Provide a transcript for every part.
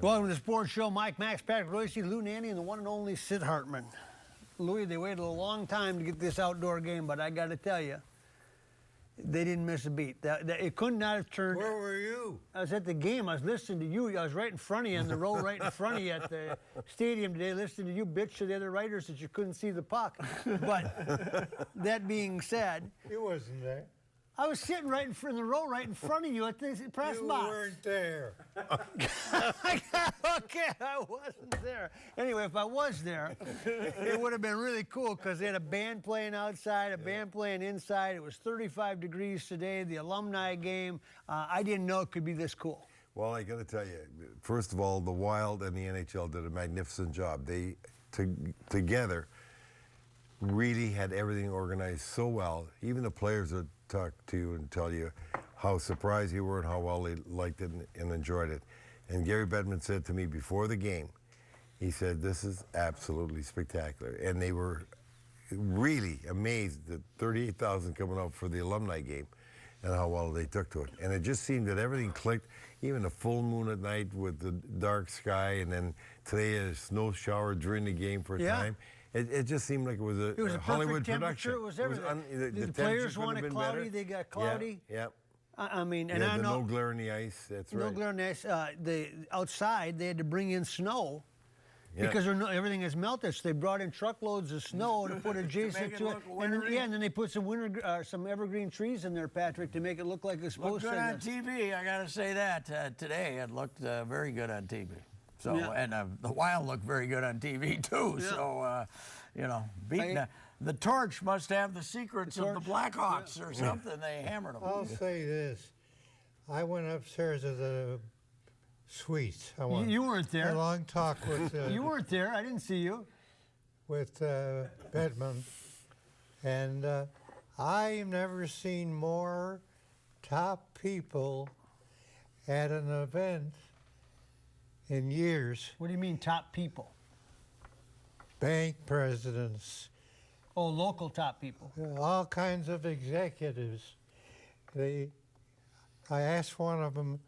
Welcome to the Sports Show. Mike, Max, Patrick, Royce, Lou Nanny, and the one and only Sid Hartman. Louis, they waited a long time to get this outdoor game, but I got to tell you, they didn't miss a beat. It could not have turned. Where were you? I was at the game. I was listening to you. I was right in front of you in the row right in front of you at the stadium today, listening to you bitch to the other writers that you couldn't see the puck. But that being said, You wasn't there. I was sitting right in front of the row right in front of you at the press box. You weren't there. Okay, I wasn't there. Anyway, if I was there, it would have been really cool because they had a band playing outside, a band playing inside. It was 35 degrees today, the alumni game. I didn't know it could be this cool. Well, I got to tell you, first of all, the Wild and the NHL did a magnificent job. They, together, really had everything organized so well. Even the players would talk to you and tell you how surprised you were and how well they liked it and enjoyed it. And Gary Bettman said to me before the game, he said, this is absolutely spectacular. And they were really amazed that 38,000 coming out for the alumni game and how well they took to it. And it just seemed that everything clicked, even a full moon at night with the dark sky, and then today a snow shower during the game for a time. It just seemed like it was a Hollywood production. It was everything. The players wanted cloudy, they got cloudy. Yeah. I mean, and I know no glare in the ice. That's right. No glare in the ice. Outside, they had to bring in snow because everything is melted. So they brought in truckloads of snow to put adjacent to it. And then they put some evergreen trees in there, Patrick, to make it look like it's supposed to. Looked good on TV. I got to say that today it looked very good on TV. So and the Wild looked very good on TV too. Yeah. So you know, the Torch must have the secrets of the Blackhawks or something. They hammered them. I'll say this: I went upstairs to the suites. You weren't there. A long talk with. You weren't there. I didn't see you. With Bettman, and I've never seen more top people at an event in years. What do you mean, top people? Bank presidents. Oh, local top people. All kinds of executives. I asked one of them,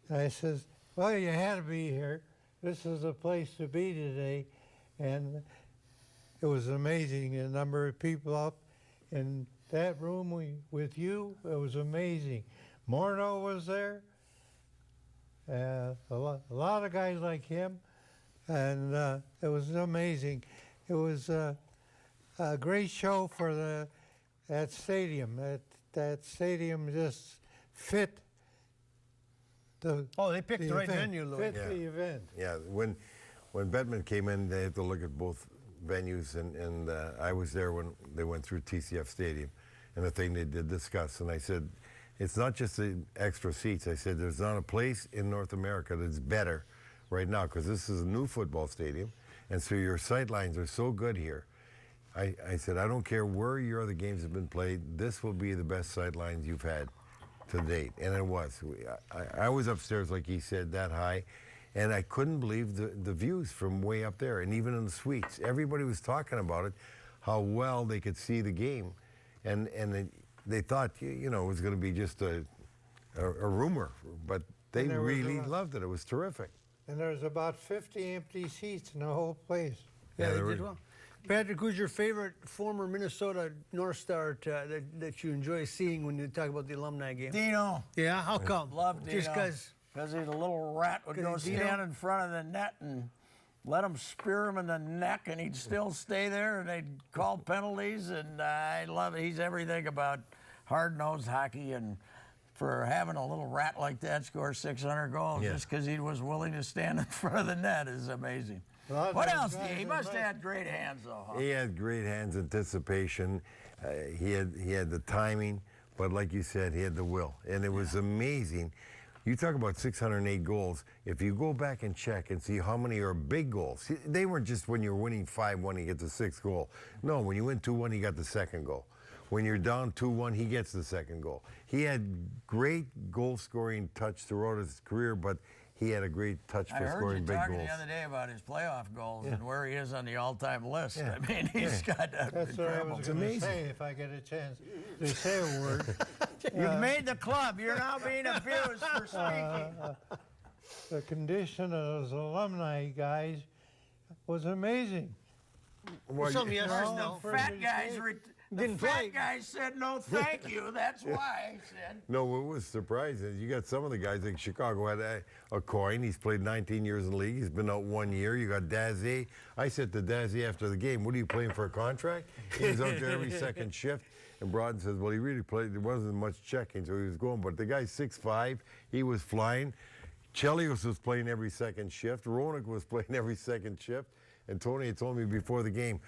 and I says, well, you had to be here. This is the place to be today. And it was amazing, the number of people up in that room with you. It was amazing. Morneau was there. A lot of guys like him, and it was amazing. It was a great show for that stadium. That stadium just fit the. Oh, they picked the right venue, Louis. Fit the event. Yeah, when Bettman came in, they had to look at both venues, and I was there when they went through TCF Stadium, and the thing they did discuss, and I said, it's not just the extra seats. I said, there's not a place in North America that's better right now, because this is a new football stadium, and so your sight lines are so good here. I said, I don't care where your other games have been played, this will be the best sight lines you've had to date, and it was. I was upstairs, like he said, that high, and I couldn't believe the views from way up there, and even in the suites. Everybody was talking about it, how well they could see the game, and they thought, you know, it was going to be just a rumor, but they really loved it. It was terrific. And there was about 50 empty seats in the whole place. Yeah, they did well. Patrick, who's your favorite former Minnesota North Star that you enjoy seeing when you talk about the alumni game? Dino. Yeah, how come? Love Dino. Just because? Because he's a little rat would go stand in front of the net and let him spear him in the neck, and he'd still stay there, and they'd call penalties, and I love it. He's everything about hard-nosed hockey, and for having a little rat like that score 600 goals just because he was willing to stand in front of the net is amazing. What else? He must have had great hands, though. Huh? He had great hands, anticipation. He had the timing, but like you said, he had the will, and it was amazing. You talk about 608 goals. If you go back and check and see how many are big goals, they weren't just when you're winning 5-1, he gets the sixth goal. No, when you win 2-1, he got the second goal. When you're down 2-1, he gets the second goal. He had great goal-scoring touch throughout his career, but he had a great touch for scoring big goals. I heard you talking the other day about his playoff goals and where he is on the all-time list. I mean, he's got That's what I was going to say if I get a chance to say a word. You've made the club. You're now being abused for speaking. the condition of those alumni guys was amazing. Well, Some you- yes, Well, no. for- Fat guys, the Didn't fat play. guy said no, thank you. That's why I said. No, what was surprising, you got some of the guys like Chicago had a coin. He's played 19 years in the league. He's been out 1 year. You got Dazzé. I said to Dazzé after the game, what are you playing for a contract? He was out there every second shift. And Broaden says, well, he really played. There wasn't much checking, so he was going. But the guy's 6'5". He was flying. Chelios was playing every second shift. Roenick was playing every second shift. And Tony had told me before the game,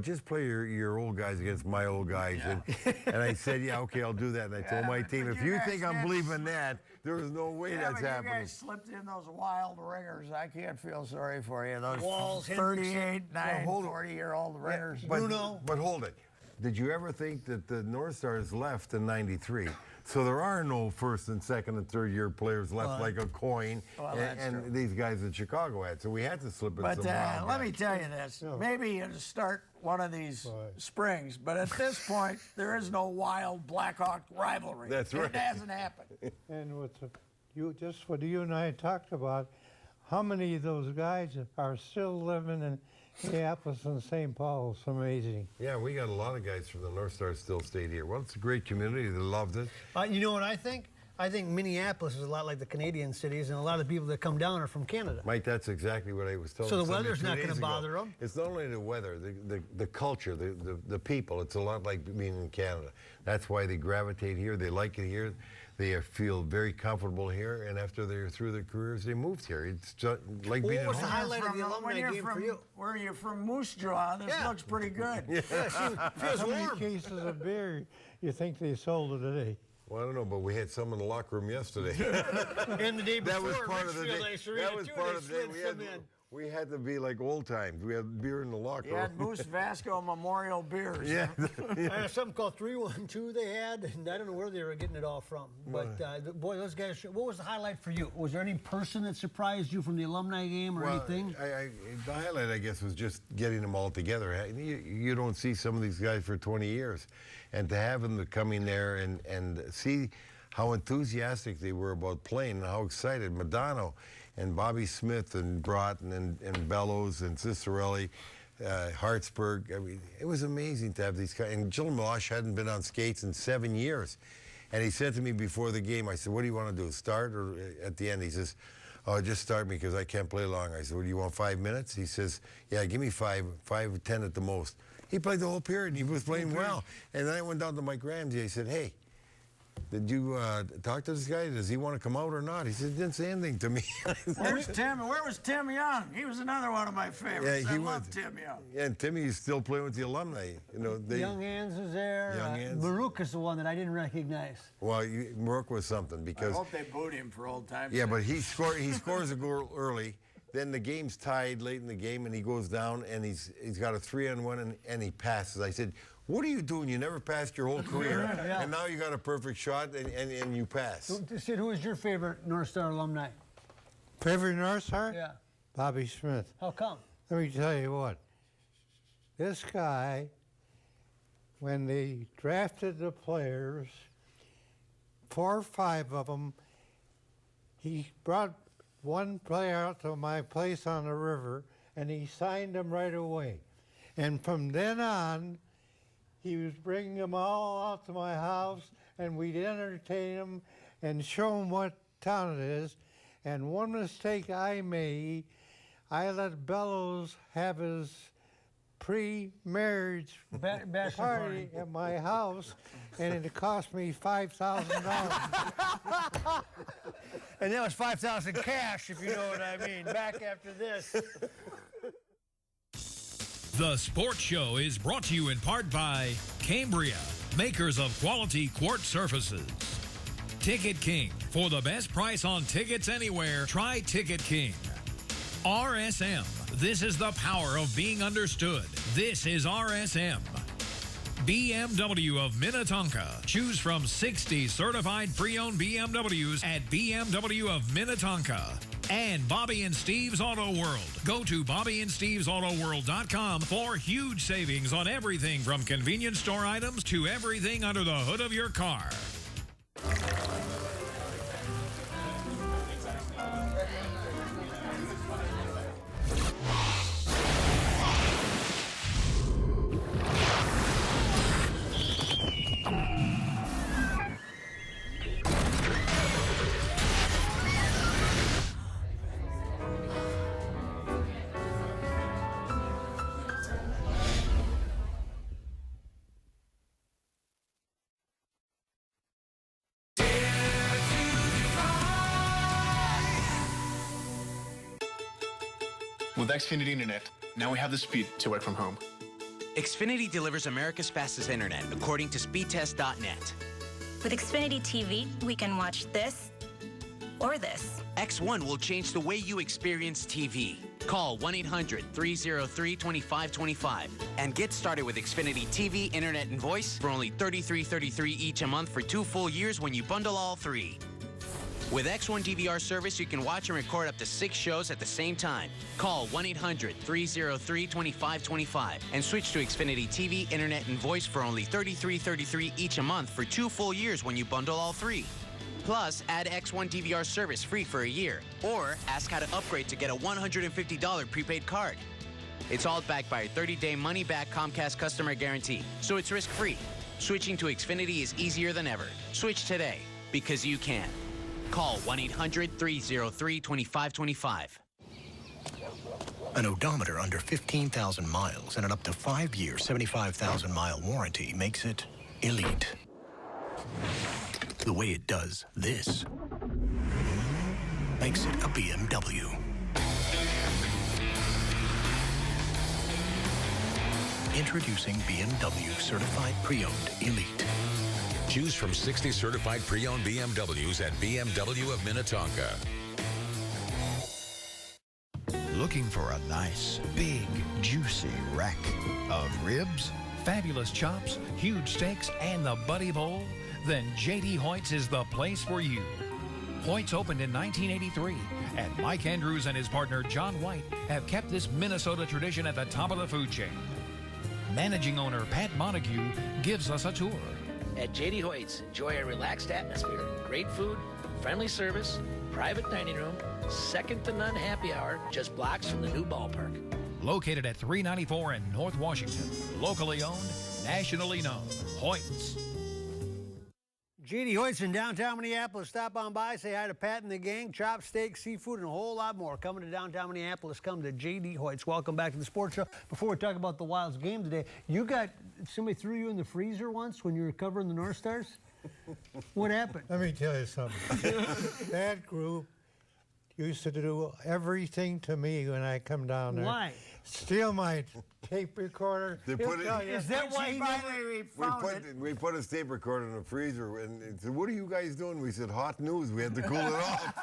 just play your old guys against my old guys. Yeah. And I said, yeah, okay, I'll do that. And I told my but team, if you you guys think I'm had- believing that, there is no way Yeah, that's but you happening. guys slipped in those wild ringers. I can't feel sorry for you. Those Walls, 38, 9, hold it. 40-year-old ringers. But hold it. Did you ever think that the North Stars left in '93? So there are no first and second and third year players left like a coin, Well, that's and true. these guys in Chicago had. So we had to slip in But some wild let me guys. tell you this. Maybe you start one of these Right. springs, but at this point, there is no wild Blackhawk rivalry. That's right. It hasn't happened. And just what you and I talked about, how many of those guys are still living in Minneapolis and St. Paul? It's amazing. Yeah, we got a lot of guys from the North Stars still stayed here. Well, it's a great community. They loved it. You know what I think? I think Minneapolis is a lot like the Canadian cities, and a lot of the people that come down are from Canada. Mike, that's exactly what I was telling So the somebody weather's 2 not days gonna ago. bother 'em? It's not only the weather, the culture, the people. It's a lot like being in Canada. That's why they gravitate here. They like it here. They feel very comfortable here. And after they're through their careers, they moved here. It's just like being What at was the home. highlight of the When alumni you're game for from- you? Where you're from, Moose Jaw, this Yeah. looks pretty good. Feels How many warm. cases of beer you think they sold today? Well, I don't know, but we had some in the locker room yesterday. And the day before, That was part of the day. Richfield Ice Arena, That was too, part they of the day. slid some in. We had to be like old times. We had beer in the locker You had room. Moose Vasco Memorial Beers. Yeah. Something called 312 they had, and I don't know where they were getting it all from. But boy, those guys. What was the highlight for you? Was there any person that surprised you from the alumni game or anything? The highlight, I guess, was just getting them all together. You don't see some of these guys for 20 years. And to have them to come in there and see how enthusiastic they were about playing and how excited. Madonna and Bobby Smith and Broughton and Bellows and Cicerelli, Hartsburg. I mean, it was amazing to have these guys. And Jill Mosh hadn't been on skates in 7 years. And he said to me before the game, I said, what do you want to do, start or at the end? He says, oh, just start me because I can't play long. I said, well, do you want 5 minutes? He says, yeah, give me 5, 10 at the most. He played the whole period. He was playing well. And then I went down to Mike Ramsey. I said, hey, did you talk to this guy? Does he want to come out or not? He said, didn't say anything to me. Where's Tim? Where was Tim Young? He was another one of my favorites. Yeah, he I love was. Tim Young. Yeah, and Timmy's still playing with the alumni. You know, Young Hands is there. Young Hands. Baruch is the one that I didn't recognize. Well, Merck was something I because hope they booed him for old times' yeah, sake. but he scores a goal early. Then the game's tied late in the game, and he goes down and he's got a 3-on-1 and he passes. I said, what are you doing? You never passed your whole career, Yeah. and now you got a perfect shot and you pass. Sid, who is your favorite North Star alumni? Favorite North Star? Yeah. Bobby Smith. How come? Let me tell you what. This guy, when they drafted the players, 4 or 5 of them, he brought one player out to my place on the river, and he signed them right away. And from then on, he was bringing them all out to my house, and we'd entertain them and show them what town it is. And one mistake I made, I let Bellows have his pre-marriage Bachelor party at my house, and it cost me $5,000. And that was 5,000 cash, if you know what I mean. Back after this. The Sports Show is brought to you in part by Cambria, makers of quality quartz surfaces. Ticket King. For the best price on tickets anywhere, try Ticket King. RSM. This is the power of being understood. This is RSM. BMW of Minnetonka. Choose from 60 certified pre-owned BMWs at BMW of Minnetonka. And Bobby and Steve's Auto World. Go to BobbyandSteve'sAutoWorld.com for huge savings on everything from convenience store items to everything under the hood of your car. With Xfinity Internet, now we have the speed to work from home. Xfinity delivers America's fastest internet, according to speedtest.net. With Xfinity TV, we can watch this or this. X1 will change the way you experience TV. Call 1-800-303-2525 and get started with Xfinity TV, internet, and voice for only $33.33 each a month for 2 full years when you bundle all 3. With X1 DVR service, you can watch and record up to 6 shows at the same time. Call 1-800-303-2525 and switch to Xfinity TV, internet, and voice for only $33.33 each a month for 2 full years when you bundle all 3. Plus, add X1 DVR service free for a year, or ask how to upgrade to get a $150 prepaid card. It's all backed by a 30-day money-back Comcast customer guarantee, so it's risk-free. Switching to Xfinity is easier than ever. Switch today, because you can. Call 1-800-303-2525. An odometer under 15,000 miles and an up to 5-year, 75,000-mile warranty makes it elite. The way it does this makes it a BMW. Introducing BMW Certified Pre-Owned Elite. Choose from 60 certified pre-owned BMWs at BMW of Minnetonka. Looking for a nice, big, juicy rack of ribs? Fabulous chops, huge steaks, and the Buddy Bowl? Then J.D. Hoyt's is the place for you. Hoyt's opened in 1983, and Mike Andrews and his partner John White have kept this Minnesota tradition at the top of the food chain. Managing owner Pat Montague gives us a tour. At J.D. Hoyt's, enjoy a relaxed atmosphere, great food, friendly service, private dining room, second to none happy hour, just blocks from the new ballpark. Located at 394 in North Washington. Locally owned, nationally known. Hoyt's. J.D. Hoyt's in downtown Minneapolis. Stop on by, say hi to Pat and the gang. Chop, steak, seafood, and a whole lot more. Coming to downtown Minneapolis, come to J.D. Hoyt's. Welcome back to the Sports Show. Before we talk about the Wilds game today, somebody threw you in the freezer once when you were covering the North Stars? What happened? Let me tell you something. That group used to do everything to me when I come down there. Why? Steal my tape recorder. They put it, Is that why he never... we put his tape recorder in the freezer and he said, "What are you guys doing?" We said, "Hot news. We had to cool it off."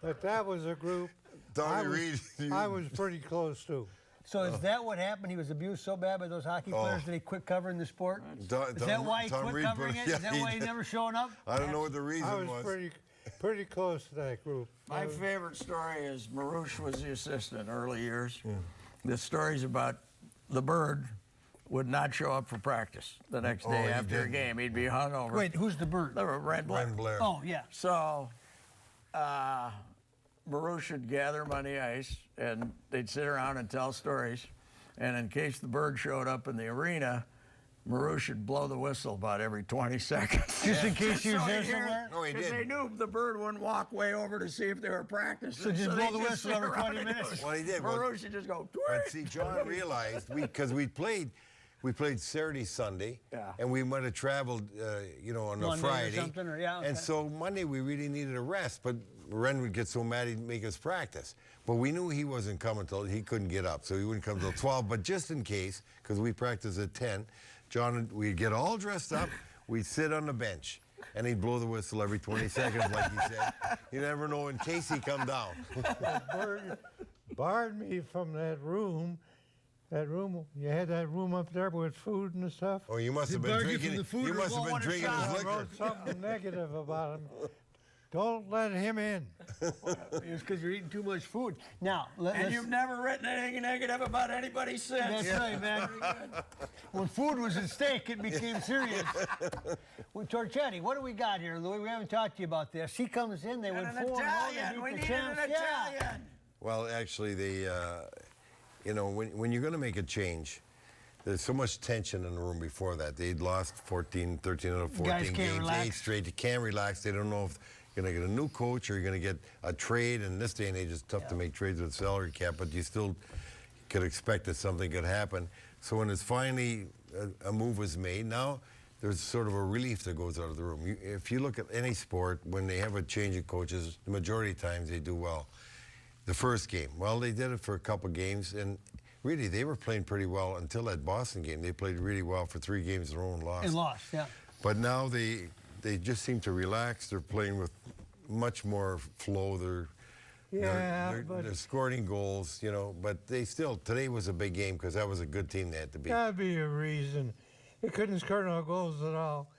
But that was a group Tommy Reed. I was pretty close to. So is that what happened? He was abused so bad by those hockey players that he quit covering the sport? Is that why he quit covering it? Is that why he's never showing up? I don't know what the reason was. I was pretty close to that group. My favorite story is Marouche was the assistant early years. Yeah. The stories about the Bird would not show up for practice the next day after a game. He'd be hungover. Wait, who's the Bird? Red Blair. Oh, yeah. So Marouche would gather them on the ice, and they'd sit around and tell stories. And in case the Bird showed up in the arena, Marouche would blow the whistle about every 20 seconds. Just in case he was there somewhere? No, he did. They knew the Bird wouldn't walk way over to see if they were practicing. So just blow the whistle every 20 minutes. Well, he did. Marouche would just go... But see, John realized, because we played Saturday, Sunday, and we might have traveled, on Monday a Friday. Or something, or, And so Monday we really needed a rest, but Ren would get so mad he'd make us practice. But we knew he wasn't coming till he couldn't get up, so he wouldn't come till 12. But just in case, because we practiced at 10, John, we'd get all dressed up, we'd sit on the bench, and he'd blow the whistle every 20 seconds, like he said. You never know in case he come down. Bird barred me from that room. You had that room up there with food and stuff. Oh, you must have been drinking. You must have been drinking his I liquor. wrote something negative about him. Don't let him in. It's because you're eating too much food. Now, and you've never written anything negative about anybody since. That's right, man. When food was at stake, it became serious. Well, Torchetti, what do we got here, Louis? We haven't talked to you about this. He comes in, they win 4-0. We needed an Italian. Well, actually, when you're going to make a change, there's so much tension in the room before that. They'd lost 13 out of 14 games, 8 straight. They can't relax. They don't know if you're going to get a new coach or you're going to get a trade. And in this day and age, it's tough to make trades with salary cap, but you still could expect that something could happen. So when it's finally a move was made, now there's sort of a relief that goes out of the room. If you look at any sport, when they have a change of coaches, the majority of times they do well. The first game. Well, they did it for a couple games, and really they were playing pretty well until that Boston game. They played really well for 3 games in a row and lost. And lost, yeah. But now they just seem to relax. They're playing with much more flow. They're scoring goals, you know. But they still, today was a big game because that was a good team they had to beat. That'd be a reason. They couldn't score no goals at all.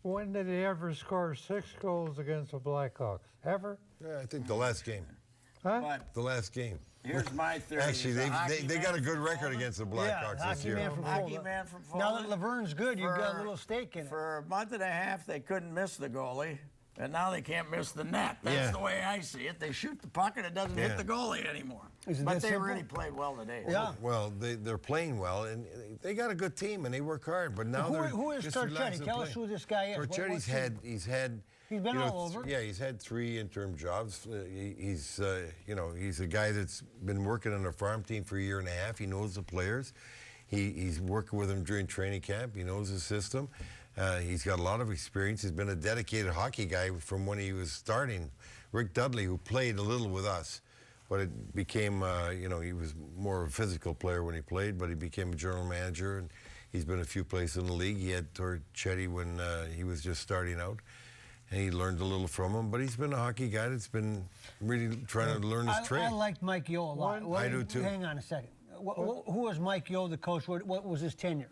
When did they ever score 6 goals against the Blackhawks? Ever? Yeah, I think the last game. Huh? But The last game. here's my theory. Actually, they got a good record against the Blackhawks this year. Hockey man from Fulton. Now that Laverne's good, you've got a little stake in it. For a month and a half, they couldn't miss the goalie, and now they can't miss the net. That's the way I see it. They shoot the puck, and it doesn't hit the goalie anymore. But they really played well today. Yeah. Well, they're playing well, and they got a good team, and they work hard. But now who is just Torchetti? relaxed Tell and us play. who this guy is. Torchetti's had. He's been all over. Yeah, he's had 3 interim jobs. He's a guy that's been working on a farm team for a year and a half. He knows the players. He's working with them during training camp. He knows the system. He's got a lot of experience. He's been a dedicated hockey guy from when he was starting. Rick Dudley, who played a little with us, but it became, he was more of a physical player when he played, but he became a general manager, and he's been a few places in the league. He had Torchetti when he was just starting out. And he learned a little from him, but he's been a hockey guy that's been really trying to learn his trade. I liked Mike Yeo a lot. I do too. Hang on a second. Who was Mike Yeo, the coach? What was his tenure?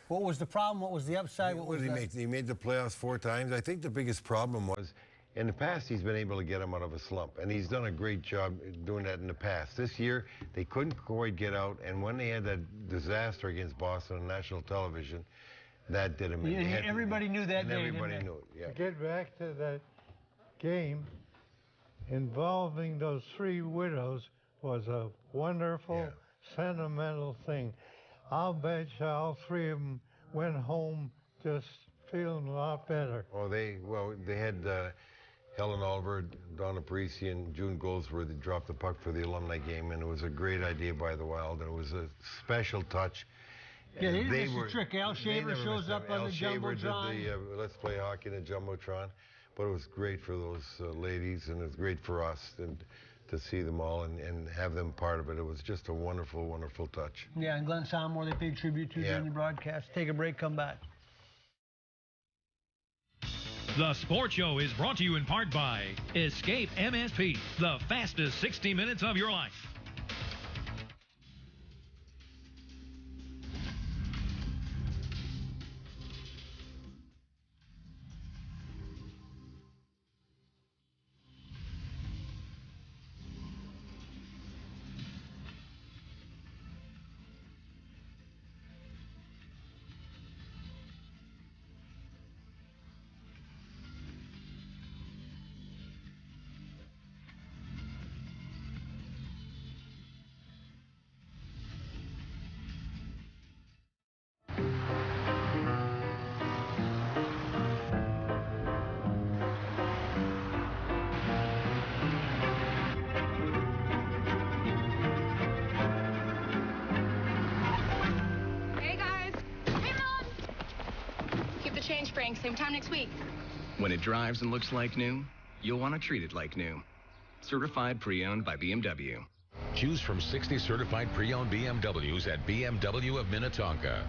What was the problem? What was the upside? He made the playoffs 4 times. I think the biggest problem was, in the past, he's been able to get him out of a slump, and he's done a great job doing that in the past. This year, they couldn't quite get out, and when they had that disaster against Boston on national television, that did him in. Everybody knew that day. Everybody knew it, yeah. To get back to that game involving those 3 widows was a wonderful, sentimental thing. I'll bet you all 3 of them went home just feeling a lot better. Oh, they had Helen Oliver, Donna Parisi, and June Goldsworthy dropped the puck for the alumni game, and it was a great idea by the Wild, and it was a special touch. Yeah, they didn't miss the trick. Al Shaver shows up on the Jumbotron. Al Shaver did the Let's Play Hockey in the Jumbotron. But it was great for those ladies, and it was great for us and to see them all and have them part of it. It was just a wonderful, wonderful touch. Yeah, and Glenn Sommore they paid tribute to during the broadcast. Take a break, come back. The Sports Show is brought to you in part by Escape MSP, the fastest 60 minutes of your life. Change, Frank. Same time next week. When it drives and looks like new, you'll want to treat it like new. Certified pre-owned by BMW. Choose from 60 certified pre-owned BMWs at BMW of Minnetonka.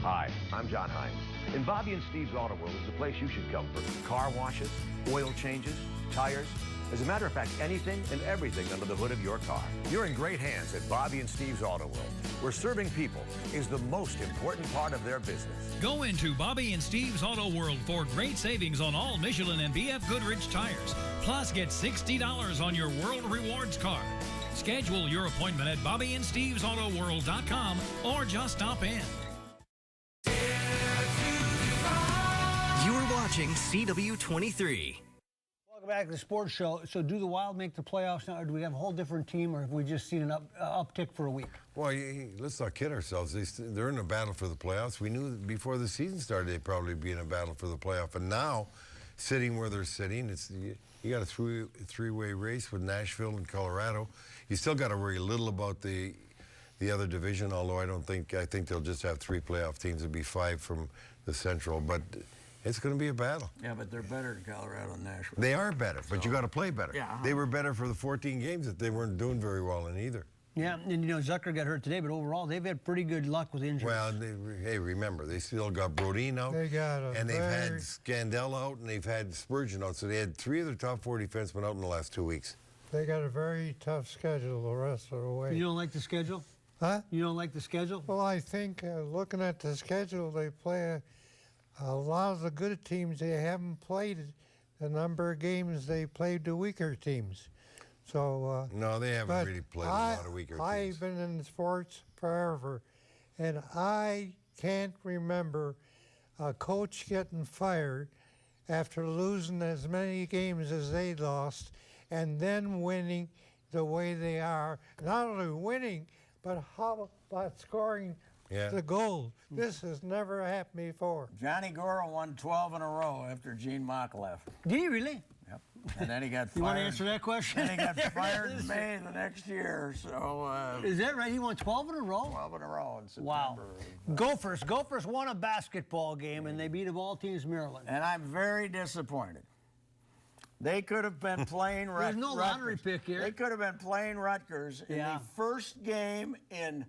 Hi, I'm John Hines. And Bobby and Steve's Auto World is the place you should come for car washes, oil changes, tires. As a matter of fact, anything and everything under the hood of your car. You're in great hands at Bobby and Steve's Auto World, where serving people is the most important part of their business. Go into Bobby and Steve's Auto World for great savings on all Michelin and BF Goodrich tires. Plus, get $60 on your World Rewards card. Schedule your appointment at BobbyandStevesAutoWorld.com or just stop in. You're watching CW-23. Welcome back to the Sports Show. So do the Wild make the playoffs now, or do we have a whole different team, or have we just seen an uptick for a week? Well, let's not kid ourselves. They're in a battle for the playoffs. We knew before the season started they'd probably be in a battle for the playoff. And now, sitting where they're sitting, you got a three-way race with Nashville and Colorado. You still got to worry a little about the other division, although I think they'll just have 3 playoff teams. It'll be 5 from the Central. But It's going to be a battle. Yeah, but they're better than Colorado and Nashville. They are better, but you got to play better. Yeah. They were better for the 14 games that they weren't doing very well in either. Yeah, and Zucker got hurt today, but overall they've had pretty good luck with injuries. Well, hey, remember, they still got Brodin out. They got and they've had Scandella out, and they've had Spurgeon out. So they had 3 of their top 4 defensemen out in the last 2 weeks. They got a very tough schedule the rest of the way. You don't like the schedule? Huh? You don't like the schedule? Well, I think looking at the schedule, they play a lot of the good teams. They haven't played the number of games they played the weaker teams. So no, they haven't really played a lot of weaker teams. I've been in sports forever, and I can't remember a coach getting fired after losing as many games as they lost and then winning the way they are. Not only winning, but how about scoring the goal? This has never happened before. Johnny Goro won 12 in a row after Gene Mock left. Did he really? Yep. And then he got fired. You want to answer that question? Then he got fired in May the next year. So is that right? He won 12 in a row? 12 in a row in September. Wow. Gophers won a basketball game, and they beat, of all teams, Maryland. And I'm very disappointed. They could have been playing Rutgers. There's no lottery pick here. They could have been playing Rutgers in the first game in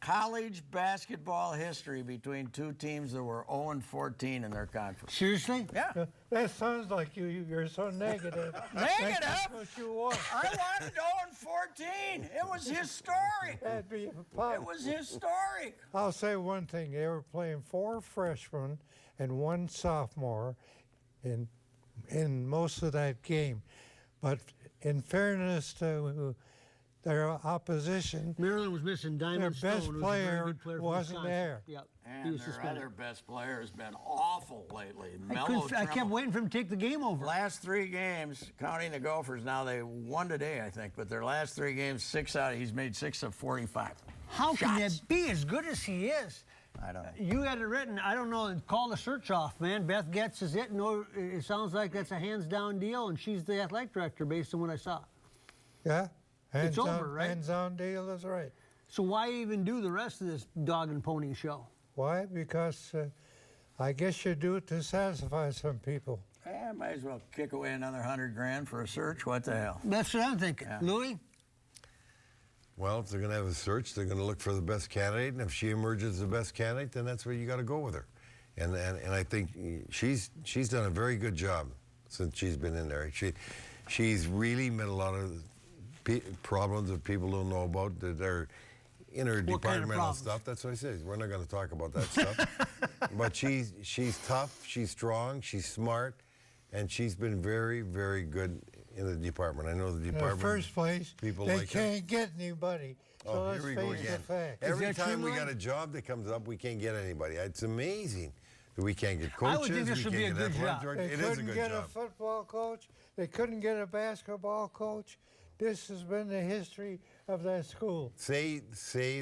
college basketball history between 2 teams that were 0-14 in their conference. Seriously? Yeah. That sounds like you're so negative. Negative? That's what you want. I wanted 0-14. It was historic. That'd be It was historic. I'll say one thing. They were playing 4 freshmen and 1 sophomore in most of that game. But in fairness to their opposition, Maryland was missing Diamond their best Stone, player player from wasn't Wisconsin. there. Yep. And their other best player has been awful lately. I kept waiting for him to take the game over. Last 3 games, counting the Gophers, now they won today, I think, but their last 3 games, he's made 6 of 45. How can that be as good as he is? I don't know. You had it written. I don't know. Call the search off, man. Beth Getz is it. No, it sounds like that's a hands-down deal, and she's the athletic director based on what I saw. Yeah. It's over, right? Hands-on deal is right. So why even do the rest of this dog and pony show? Why? Because I guess you do it to satisfy some people. I might as well kick away another $100,000 for a search. What the hell? That's what I'm thinking. Yeah. Louis? Well, if they're going to have a search, they're going to look for the best candidate, and if she emerges the best candidate, then that's where you got to go with her. And I think she's done a very good job since she's been in there. She's really met a lot of problems that people don't know about that are interdepartmental stuff. That's what I say. We're not going to talk about that stuff. But she's tough, she's strong, she's smart, and she's been very, very good in the department. I know the department. In the first place, people they like can't get anybody. So here we go again. Every time we got a job that comes up, we can't get anybody. It's amazing that we can't get coaches. I would think this would be a good job. They couldn't get a football coach. They couldn't get a basketball coach. This has been the history of that school. Say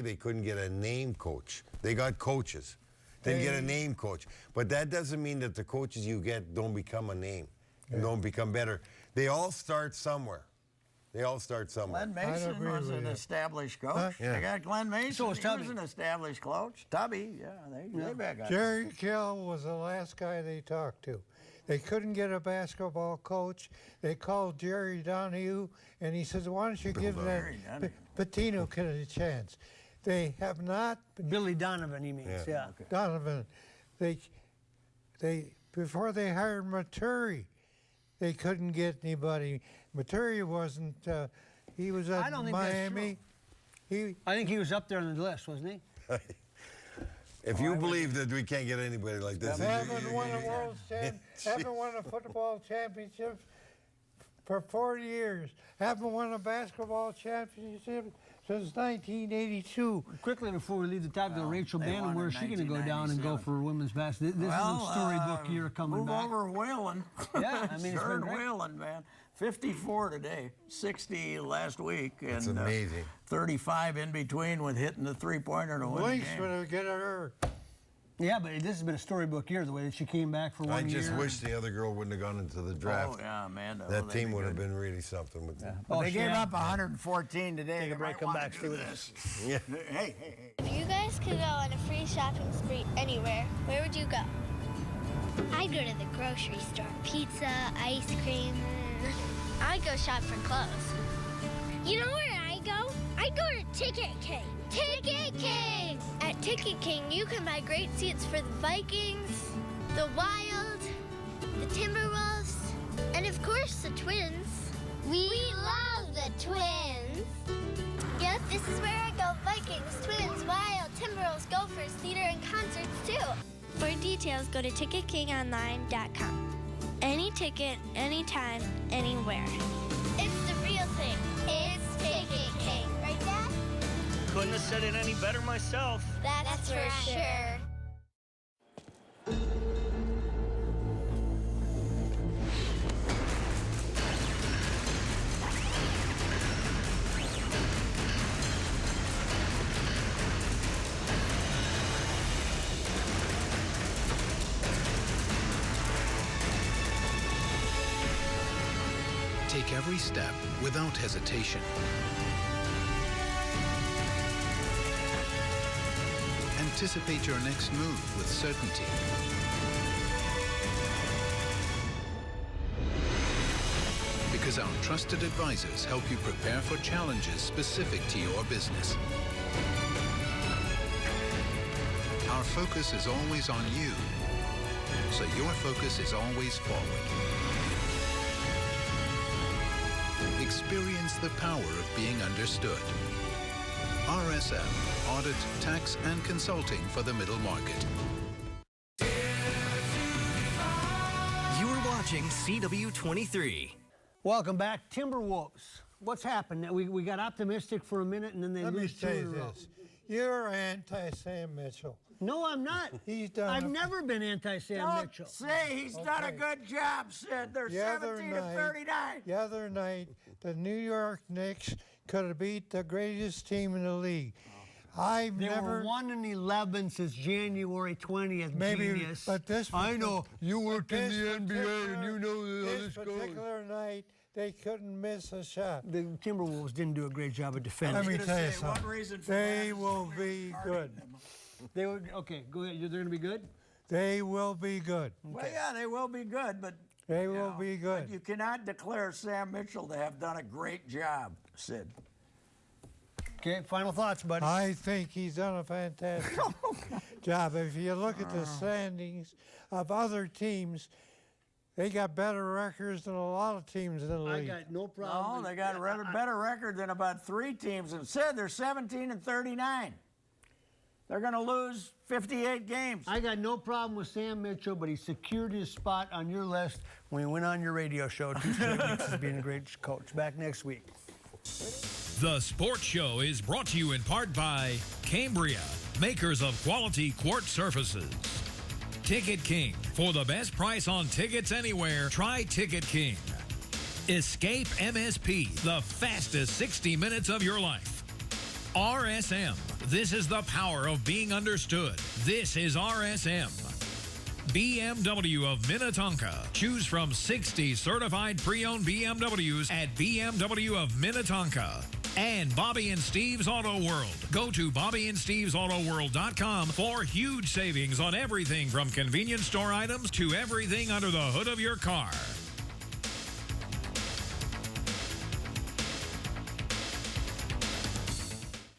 they couldn't get a name coach. They got coaches. They get a name coach. But that doesn't mean that the coaches you get don't become a name and don't become better. They all start somewhere. Glenn Mason was an established coach. Huh? Yeah. They got Glenn Mason. So was He was an established coach. Tubby, they back up. Jerry Kell was the last guy they talked to. They couldn't get a basketball coach. They called Jerry Donahue, and he says, why don't you give that Patino kid a chance? They have not... Billy Donovan, he means, yeah. Okay. Donovan. They before they hired Maturi, they couldn't get anybody. Maturi wasn't... he was at Miami. I think he was up there on the list, wasn't he? If you believe that we can't get anybody like this, haven't won a football championship for 40 years. Haven't won a basketball championship since 1982. Quickly before we leave the topic, Rachel Bannon, where is she going to go down and go for women's basketball? This is a storybook year coming back. Move over Whalen. Yeah, I mean, it's been great. Whalen, man. 54 today, 60 last week, and it's amazing. 35 in between with hitting the three-pointer to win the Lynx game. would have get her. Yeah, but this has been a storybook year, the way that she came back for 1 year. I just wish the other girl wouldn't have gone into the draft. Oh, yeah, Amanda. That team would have been really something. With them. But they gave up 114 today. Take a break, come back, stay with us. Yeah. If you guys could go on a free shopping spree anywhere, where would you go? I go to the grocery store. Pizza, ice cream. I go shop for clothes. You know where I go? I go to Ticket King. Ticket King! At Ticket King, you can buy great seats for the Vikings, the Wild, the Timberwolves, and of course the Twins. We love the Twins. Yep, this is where I go. Vikings, Twins, Wild, Timberwolves, Gophers, theater, and concerts too. For details, go to ticketkingonline.com. Any ticket, anytime, anywhere. It's the real thing. It's Ticket King. Right, Dad? Couldn't have said it any better myself. That's for sure. Take every step without hesitation. Anticipate your next move with certainty. Because our trusted advisors help you prepare for challenges specific to your business. Our focus is always on you, so your focus is always forward. Experience the power of being understood. RSM, Audit, Tax, and Consulting for the Middle Market. You're watching CW-23. Welcome back, Timberwolves. What's happened? We got optimistic for a minute, and then they Let me lose two say in a row. this. You're anti-Sam Mitchell. No, I'm not. I've never been anti-Sam Mitchell. Say he's done a good job, Sid. They're 17-39. The other night, the New York Knicks could have beat the greatest team in the league. They were 1-11 since January 20th. Maybe, genius. but this. I know you worked in the NBA and you know how this this goes. particular night, they couldn't miss a shot. The Timberwolves didn't do a great job of defending. Let me tell you something. They will be good. They were okay. Go ahead. They're going to be good. They will be good. Well, yeah, they will be good, but they will be good. But you cannot declare Sam Mitchell to have done a great job, Sid. Okay, final thoughts, buddy. I think he's done a fantastic job. If you look at the standings of other teams, they got better records than a lot of teams in the league. I got no problem. No, they got a better record than about 3 teams. And Sid, they're 17-39. They're going to lose 58 games. I got no problem with Sam Mitchell, but he secured his spot on your list when he went on your radio show 2 straight weeks as being a great coach. Back next week. The Sports Show is brought to you in part by Cambria, makers of quality quartz surfaces. Ticket King. For the best price on tickets anywhere, try Ticket King. Escape MSP, the fastest 60 minutes of your life. RSM. This is the power of being understood. This is RSM. BMW of Minnetonka. Choose from 60 certified pre-owned BMWs at BMW of Minnetonka. And Bobby and Steve's Auto World. Go to BobbyandSteve'sAutoWorld.com for huge savings on everything from convenience store items to everything under the hood of your car.